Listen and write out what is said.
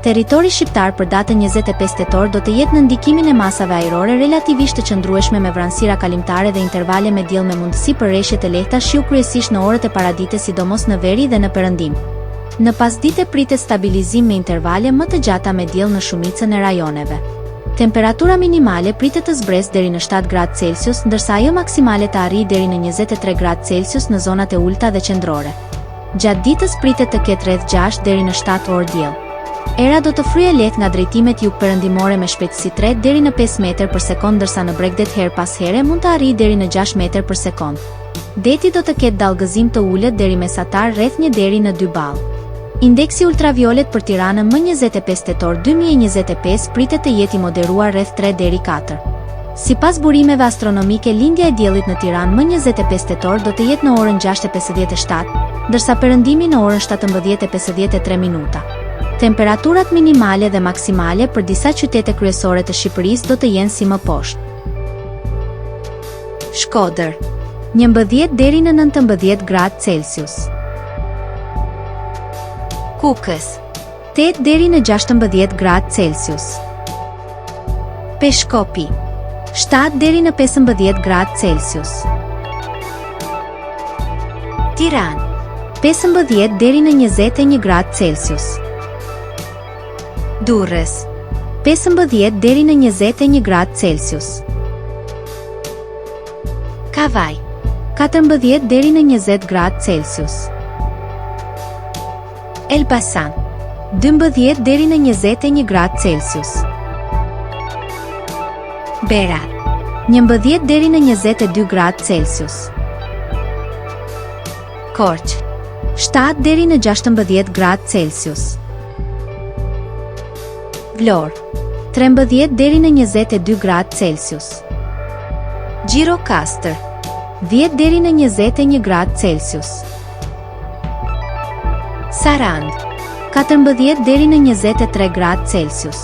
Territori shqiptar për datën 25 tetor do të jetë në ndikimin e masave ajrore relativisht të qëndrueshme me vranësira kalimtare dhe intervale me diell me mundësi për rreshje të lehta shiu kryesisht në orët e paradites sidomos në veri dhe në perëndim. Në pasdite pritet stabilizim me intervale më të gjata me diell në shumicën e rajoneve. Temperatura minimale pritet të zbresë deri në 7 gradë Celsius, ndërsa ajo maksimale të arrijë deri në 23 gradë Celsius në zonat e ulta dhe qendrore. Gjatë ditës pritet të ketë rreth 6 deri në 7 orë diell. Era do të fryejë lehtë nga drejtimet jug-perëndimore me shpejtësi 3 deri në 5 metër për sekond, ndërsa në Bregdet her pas here mund të arrijë deri në 6 metër për sekond. Deti do të ketë dallgëzim të ulët deri mesatar rreth 1 deri në 2 ball. Indeksi ultraviolet për Tiranën më 25 tetor 2025 pritet të jetë i moderuar rreth 3 deri 4. Sipas burimeve astronomike, lindja e diellit në Tiranë më 25 tetor do të jetë në orën 6:57, ndërsa perëndimi në orën 17:53 minuta. Temperaturat minimale dhe maksimale për disa qytete kryesore të Shqipërisë do të jenë si më poshtë. Shkodër, 11 deri në 19 gradë Celsius. Kukës, 8 deri në 16 gradë Celsius. Peshkopi, 7 deri në 15 gradë Celsius. Tiranë, 15 deri në 21 gradë Celsius. Durrës, 15 deri në 21 gradë Celsius. Kavaj, 14 deri në 20 gradë Celsius. Elbasan, 12 deri në 21 gradë Celsius. Berat, 11 deri në 22 gradë Celsius. Korçë, 7 deri në 16 gradë Celsius. Vlorë, 13 deri në 22 gradë Celsius. Gjirokastër, 10 deri në 21 gradë Celsius. Sarandë, 14 deri në 23 gradë Celsius.